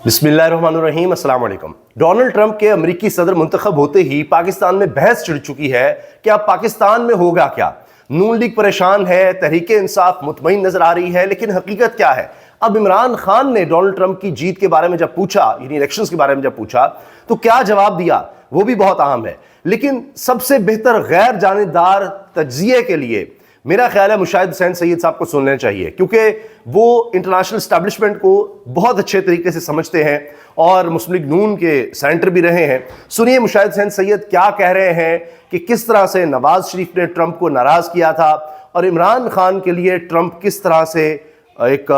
बिस्मिल्लाहिर्रहमानिर्रहीम, अस्सलाम वालेकुम। डोनाल्ड ट्रंप के अमेरिकी सदर मुंतखब होते ही पाकिस्तान में बहस छिड़ चुकी है कि अब पाकिस्तान में होगा क्या। नून लीग परेशान है, तहरीके इंसाफ मुतमईन नजर आ रही है, लेकिन हकीकत क्या है। अब इमरान खान ने डोनाल्ड ट्रंप की जीत के बारे में जब पूछा, यानी इलेक्शंस के बारे में जब पूछा, तो क्या जवाब दिया वो भी बहुत अहम है। लेकिन सबसे बेहतर गैर जानिबदार तज्जिए के लिए मेरा ख्याल है मुशाहिद हुसैन सैयद साहब को सुन लेना चाहिए, क्योंकि वो इंटरनेशनल एस्टैब्लिशमेंट को बहुत अच्छे तरीके से समझते हैं और मुस्लिम लीग नून के सेंटर भी रहे हैं। सुनिए मुशाहिद हुसैन सैयद क्या कह रहे हैं कि किस तरह से नवाज शरीफ ने ट्रंप को नाराज किया था और इमरान खान के लिए ट्रंप किस तरह से एक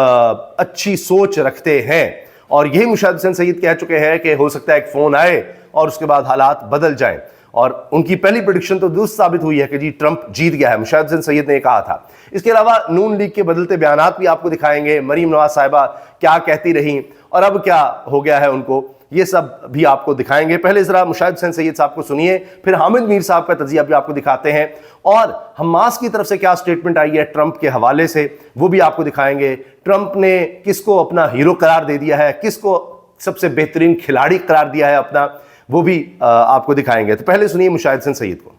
अच्छी सोच रखते हैं। और यही मुशाहिद हुसैन सैयद कह चुके हैं कि हो सकता है एक फोन आए और उसके बाद हालात बदल जाएं, और उनकी पहली प्रेडिक्शन तो दुरुस्त साबित हुई है कि जी ट्रंप जीत गया है। मुशाहिद हुसैन सैयद ने कहा था। इसके अलावा नून लीग के बदलते बयानात भी आपको दिखाएंगे, मरीम नवाज साहिबा क्या कहती रही और अब क्या हो गया है उनको, ये सब भी आपको दिखाएंगे। पहले जरा मुशाहिद हुसैन सैयद साहब को सुनिए, फिर हामिद मीर साहब का तजिया भी आपको दिखाते हैं, और हमास की तरफ से क्या स्टेटमेंट आई है ट्रंप के हवाले से वो भी आपको दिखाएंगे। ट्रंप ने किसको अपना हीरो करार दे दिया है, किसको सबसे बेहतरीन खिलाड़ी करार दिया है अपना, वो भी आपको दिखाएंगे। तो पहले सुनिए मुशाहिद हुसैन सैयद को।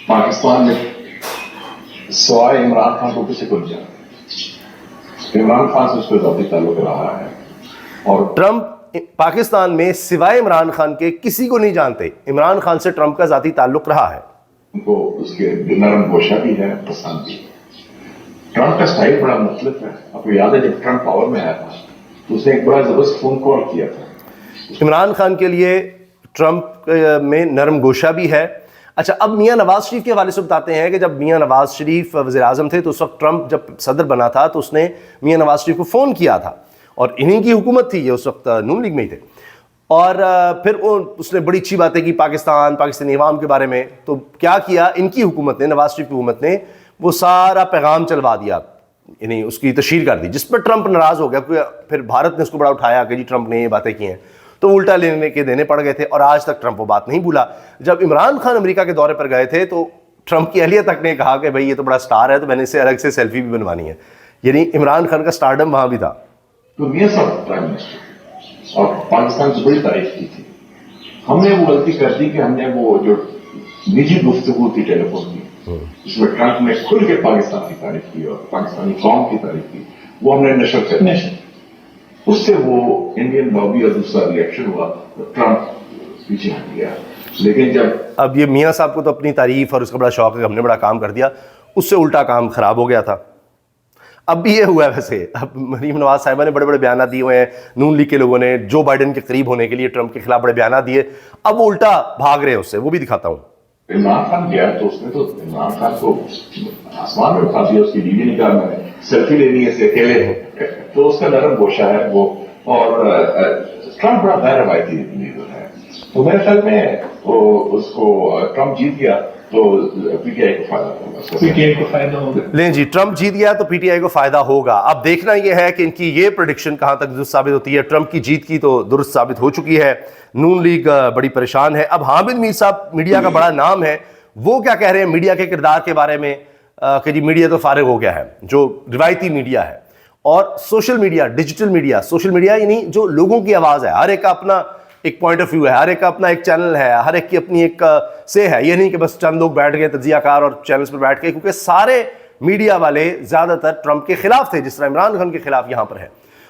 पाकिस्तान में सवाए इमरान खान को किसी को नहीं जानते। इमरान खान से उसका जाती ताल्लुक रहा है और ट्रंप पाकिस्तान में सिवाय इमरान खान के किसी को नहीं जानते। इमरान खान से ट्रंप का जाती ताल्लुक रहा है। उनको उसके नरम गोशा भी है, पसंद भी। ट्रंप का स्टाइल बड़ा मुख्तलिफ है। आपको याद है जब ट्रंप पावर में आया था तो उसने एक बड़ा जबरदस्त फोन कॉल किया था। इमरान खान के लिए ट्रंप में नरम गोशा भी है। अच्छा, अब मियां नवाज शरीफ के हवाले से बताते हैं कि जब मियां नवाज शरीफ वज़ीर आज़म थे तो उस वक्त ट्रंप जब सदर बना था तो उसने मियां नवाज शरीफ को फ़ोन किया था, और इन्हीं की हुकूमत थी, ये उस वक्त नून लीग में ही थे। और फिर उसने बड़ी अच्छी बातें की पाकिस्तानी अवाम के बारे में। तो क्या किया इनकी हुकूमत ने, नवाज शरीफ की हुकूमत ने, वो सारा पैगाम चलवा दिया, यानी उसकी तशहीर कर दी, जिस पर ट्रंप नाराज़ हो गया। फिर भारत ने उसको बड़ा उठाया कि जी ट्रंप ने ये बातें की हैं, तो उल्टा लेने के देने पड़ गए थे, और आज तक ट्रंप वो बात नहीं भूला। जब इमरान खान अमेरिका के दौरे पर गए थे तो ट्रंप की अहलिया तक ने कहा कि भाई ये तो बड़ा स्टार है, तो मैंने इससे अलग से सेल्फी भी बनवानी है। यानी इमरान खान का स्टारडम वहां भी था। तो मियां साहब प्राइम मिनिस्टर और पाकिस्तान की बड़ी तारीफ की थी। हमने वो गलती कर दी कि हमने वो जो निजी गुफ्तगू थी टेलीफोन की, इसमें ट्रंप ने खुल के पाकिस्तान की तारीफ की और पाकिस्तानी कौम की तारीफ की, वो हमने नशर करने से उससे वो इंडियन लॉबी और दूसरा रिएक्शन हुआ तो ट्रंप पीछे हट गया। लेकिन जब अब ये मियां साहब को तो अपनी तारीफ और उसका बड़ा शौक है कि हमने बड़ा काम कर दिया, उससे उल्टा काम खराब हो गया था। अब भी ये हुआ है। वैसे अब मरीम नवाज साहिबा ने बड़े बड़े बयान दिए हुए हैं, नून लीग के लोगों ने जो बाइडेन के करीब होने के लिए ट्रंप के खिलाफ बड़े बयान दिए, अब वो उल्टा भाग रहे हैं उससे, वो भी दिखाता हूँ। इमरान खान गया तो उसने तो इमरान खान को आसमान में उठा दिया, उसकी बीवी ने कहा मैंने सेल्फी लेनी है इससे अकेले, तो उसका नरम गोशा है वो। और ट्रंप बड़ा गैर रवायती लीडर है, तो मेरे ख्याल में वो उसको ट्रंप जीत गया तो पीटीआई को फायदा होगा। पीटीआई को फायदा होगा। लें जी, ट्रंप जीत गया तो पीटीआई को फायदा होगा। अब देखना यह है कि इनकी ये प्रेडिक्शन कहां तक दुरुस्त साबित होती है। ट्रंप की जीत की तो दुरुस्त साबित हो चुकी है, नून लीग बड़ी परेशान है। अब हामिद मीर साहब मीडिया का बड़ा नाम है, वो क्या कह रहे हैं मीडिया के किरदार के बारे में कि जी मीडिया तो फारिग हो गया है, जो रिवायती मीडिया है और social media, digital media. Social media यानी जो लोगों की आवाज़ है, हर एक का अपना एक पॉइंट ऑफ व्यू है, हर एक का अपना एक चैनल है, हर एक की अपनी एक से है। ये नहीं कि बस चंद लोग बैठ गए तजियाकार और चैनल्स पर बैठ गए, क्योंकि सारे मीडिया वाले ज़्यादातर ट्रंप के खिलाफ थे, जिस तरह इमरान खान के खिलाफ यहाँ पर है,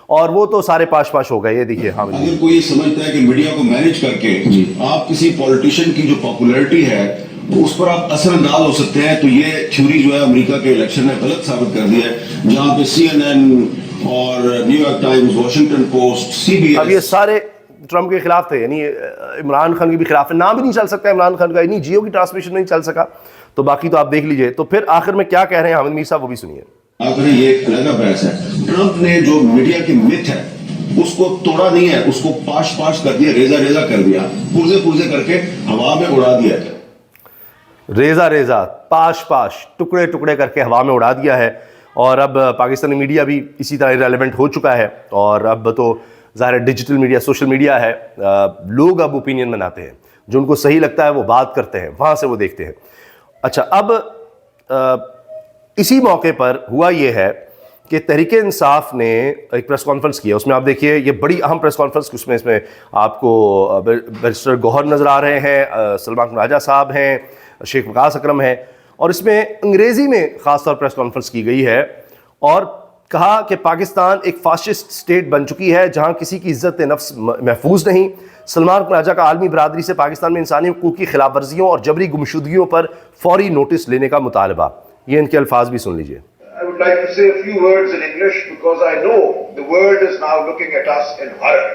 और वो तो सारे पाश पाश हो गए। ये देखिए, हाँ, अगर कोई ये समझता है कि मीडिया को मैनेज करके आप किसी पॉलिटिशियन की जो पॉपुलैरिटी है उस पर आप असरअंदाज हो सकते हैं, तो ये थ्योरी जो है अमेरिका के इलेक्शन ने गलत साबित कर दिया है। जहां पे CNN और New York times, Washington post, CBS, अब ये सारे ट्रंप के खिलाफ थे, यानी इमरान खान के भी खिलाफ है। नाम भी नहीं चल सकता इमरान खान का, यानी जियो की ट्रांसमिशन नहीं चल सका, तो बाकी तो आप देख लीजिए। तो फिर आखिर में क्या कह रहे हैं हामिद मीर साहब, वो भी सुनिए। आखिर ये एक अलग बहस है। ट्रंप ने जो मीडिया की मिथ है उसको तोड़ा नहीं है, उसको पाश पाश कर दिया, रेजा रेजा कर दिया, पुर्जे पुर्जे करके हवा में उड़ा दिया है। रेजा रेजा, पाश पाश, टुकड़े टुकड़े करके हवा में उड़ा दिया है। और अब पाकिस्तानी मीडिया भी इसी तरह इरेलेवेंट हो चुका है, और अब तो ज़ाहिर डिजिटल मीडिया, सोशल मीडिया है। लोग अब ओपिनियन बनाते हैं, जो उनको सही लगता है वो बात करते हैं, वहाँ से वो देखते हैं। अच्छा, अब इसी मौके पर हुआ ये है कि तहरीक इंसाफ ने एक प्रेस कॉन्फ्रेंस किया, उसमें आप देखिए ये बड़ी अहम प्रेस कॉन्फ्रेंस, इसमें आपको बैरिस्टर गौहर नज़र आ रहे हैं, सलमान राजा साहब हैं, शेख वकास अकरम हैं, और इसमें अंग्रेज़ी में ख़ासतौर प्रेस कॉन्फ्रेंस की गई है और कहा कि पाकिस्तान एक फाशिस्ट स्टेट बन चुकी है जहाँ किसी की इज़्ज़त नफ्स महफूज नहीं। सलमान राजा का आलमी बरादरी से पाकिस्तान में इंसानी हुकूक की खिलाफ वर्जियों और जबरी गुमशुदगियों पर फौरी नोटिस लेने का मुतालबा। ये इनके अल्फाज भी सुन लीजिए। I would like to say a few words in English because I know the world is now looking at us in horror.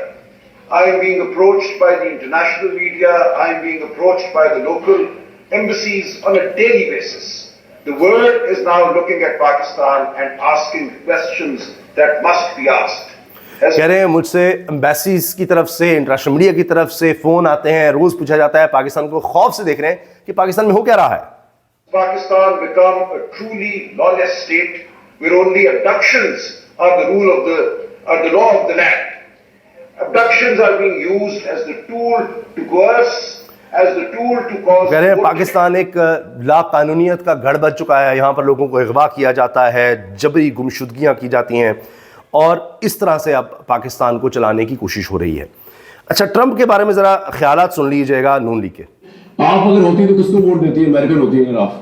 I am being approached by the international media, I am being approached by the local embassies on a daily basis. The world is now looking at Pakistan and asking questions that must be asked. कह रहे हैं मुझसे embassies की तरफ से, international media की तरफ से फ़ोन आते हैं, रोज़ पूछा जाता है, पाकिस्तान को खौफ से देख रहे हैं कि पाकिस्तान में हो क्या रहा है। Pakistan become a truly lawless state where only abductions are the law of the land. Abductions are being used as the tool to coerce, as the tool to cause. कह रहे हैं पाकिस्तान एक लाकानूनियत का गढ़ बन चुका है, यहाँ पर लोगों को अगवा किया जाता है, जबरी गुमशुदगियाँ की जाती हैं और इस तरह से अब पाकिस्तान को चलाने की कोशिश हो रही है। अच्छा, ट्रंप के बारे में ज़रा ख्यालात सुन लीजिएगा नून लीग के। आप अगर होती तो किसको वोट देती है? अमेरिकन होती है अगर आप?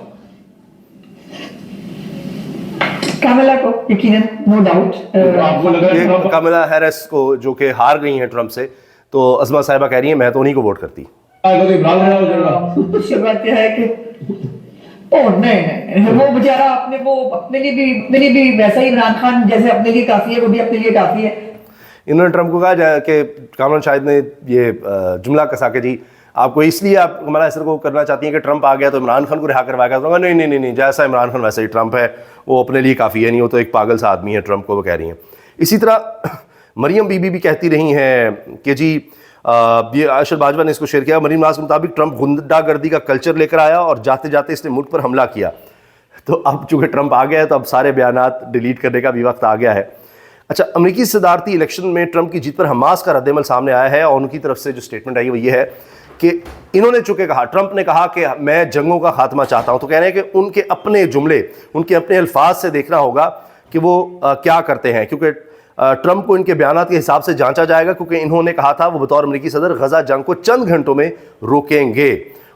कमला को यकीनन, नो डाउट। आपको लग रहा है कमला हैरिस को, जो कि हार गई हैं ट्रंप से, तो अज़मा साहिबा कह रही हैं मैं तो उन्हीं को वोट करती। शुरू बात यह है कि नहीं, वो बेचारा अपने लिए भी वैसा ही इमरान खान जैसे अपने लिए काफी है, वो भी अपने लिए काफी है। इन्होंने ट्रंप को कहा कि कामरान शाहिद ने ये जुमला कसा के जी आपको इसलिए आप कमला हैरिस को करना चाहती हैं कि ट्रंप आ गया तो इमरान खान को रिहा करवाएगा। तो नहीं नहीं नहीं नहीं, जैसा इमरान खान वैसा ही ट्रंप है, वो अपने लिए काफ़ी है नहीं, वो तो एक पागल सा आदमी है, ट्रंप को वो कह रही हैं। इसी तरह मरियम बीबी भी कहती रही हैं कि जी ये अरशद बाजवा ने इसको शेयर किया, मरीम नाज के मुताबिक ट्रंप गुंडागर्दी का कल्चर लेकर आया और जाते जाते इसने मुल्क पर हमला किया। तो अब चूँकि ट्रंप आ गया है तो अब सारे बयानात डिलीट करने का भी वक्त आ गया है। अच्छा, अमेरिकी सदारती इलेक्शन में ट्रंप की जीत पर हमास का रद्दमल सामने आया है और उनकी तरफ से जो स्टेटमेंट आई है वो ये है कि इन्होंने चूँकि कहा, ट्रंप ने कहा कि मैं जंगों का खात्मा चाहता हूँ, तो कह रहे हैं कि उनके अपने जुमले, उनके अपने अल्फाज से देखना होगा कि वो क्या करते हैं, क्योंकि ट्रंप को इनके बयानात के हिसाब से जांचा जाएगा, क्योंकि इन्होंने कहा था वो बतौर अमेरिकी सदर गजा जंग को चंद घंटों में रोकेंगे।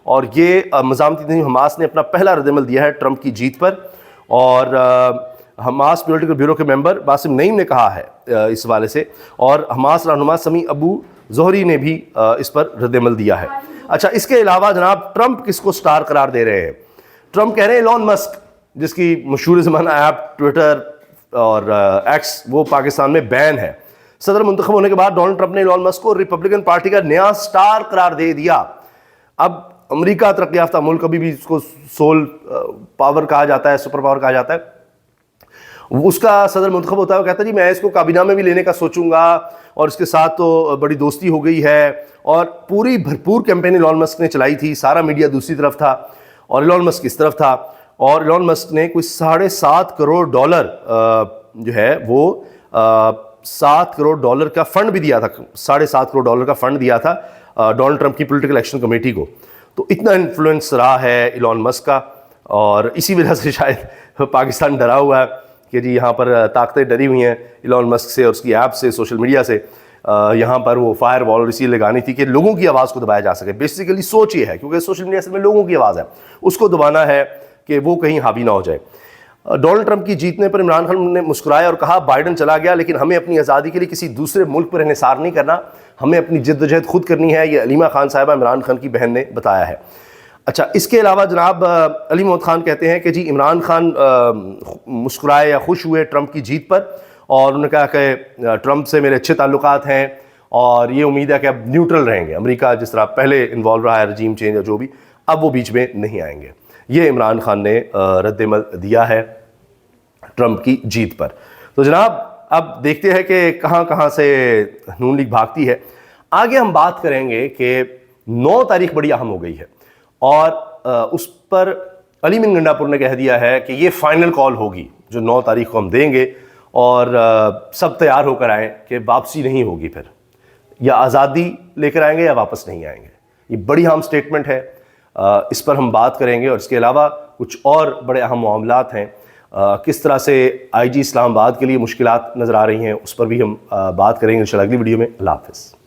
और ये मज़ामती तंजीम हमास ने अपना पहला रद्दमल दिया है ट्रंप की जीत पर। और हमास पॉलिटिकल ब्यूरो के मेंबर बासिम नईम ने कहा है इस हवाले से, और हमास रहनुमा समी अबू जोहरी ने भी इस पर रद्दमल दिया है। अच्छा, इसके अलावा जनाब ट्रंप किसको स्टार करार दे रहे हैं? ट्रंप कह रहे हैं इलॉन मस्क, जिसकी मशहूर ज़माना ऐप ट्विटर और एक्स वो पाकिस्तान में बैन है। सदर मुंतखब होने के बाद डोनाल्ड ट्रंप ने इलॉन मस्क को रिपब्लिकन पार्टी का नया स्टार करार दे दिया। अब अमेरिका तरक्की याफ्ता मुल्क, अभी भी इसको सोल पावर कहा जाता है, सुपर पावर कहा जाता है, उसका सदर मुंतखब होता है, वो कहता है जी मैं इसको काबीना में भी लेने का सोचूंगा और इसके साथ तो बड़ी दोस्ती हो गई है। और पूरी भरपूर कैंपेन इलॉन मस्क ने चलाई थी, सारा मीडिया दूसरी तरफ था और इलॉन मस्क इस तरफ था। और इलॉन मस्क ने कोई $7.5 करोड़ जो है वो $7 करोड़ का फंड भी दिया था, $7.5 करोड़ का फंड दिया था डोनाल्ड ट्रंप की पॉलिटिकल एक्शन कमेटी को। तो इतना इन्फ्लुएंस रहा है इलॉन मस्क का, और इसी वजह से शायद पाकिस्तान डरा हुआ है कि जी यहाँ पर ताकतें डरी हुई हैं इलॉन मस्क से और उसकी ऐप से, सोशल मीडिया से। यहाँ पर वो फायर वॉल इसीलिए लगानी थी कि लोगों की आवाज़ को दबाया जा सके। बेसिकली सोच ये है, क्योंकि सोशल मीडिया से में लोगों की आवाज़ है, उसको दबाना है कि वो कहीं हावी ना हो जाए। डोनाल्ड ट्रंप की जीतने पर इमरान खान ने मुस्कुराया और कहा बाइडन चला गया लेकिन हमें अपनी आज़ादी के लिए किसी दूसरे मुल्क पर इन्हिसार नहीं करना, हमें अपनी जद्दोजहद खुद करनी है। ये अलीमा खान साहिबा इमरान खान की बहन ने बताया है। अच्छा, इसके अलावा जनाब अली मोहम्मद खान कहते हैं कि जी इमरान खान मुस्कुराए या खुश हुए ट्रंप की जीत पर, और उन्होंने कहा कि ट्रंप से मेरे अच्छे ताल्लुकात हैं और ये उम्मीद है कि अब न्यूट्रल रहेंगे। अमेरिका जिस तरह पहले इन्वॉल्व रहा है रजीम चेंज या जो भी, अब वो बीच में नहीं आएंगे। ये इमरान खान ने रद्दमल दिया है ट्रंप की जीत पर। तो जनाब अब देखते हैं कि कहाँ कहाँ से नून लीग भागती है। आगे हम बात करेंगे कि 9 तारीख बड़ी अहम हो गई है और उस पर अली मिन गंडापुर ने कह दिया है कि ये फाइनल कॉल होगी जो 9 तारीख को हम देंगे, और सब तैयार होकर आएँ कि वापसी नहीं होगी, फिर या आज़ादी लेकर आएंगे या वापस नहीं आएंगे। ये बड़ी अहम स्टेटमेंट है, इस पर हम बात करेंगे। और इसके अलावा कुछ और बड़े अहम मामलात हैं। किस तरह से IG इस्लामाबाद के लिए मुश्किलात नज़र आ रही हैं, उस पर भी हम बात करेंगे इंशाल्लाह अगली वीडियो में। अल्लाह हाफ़िज़।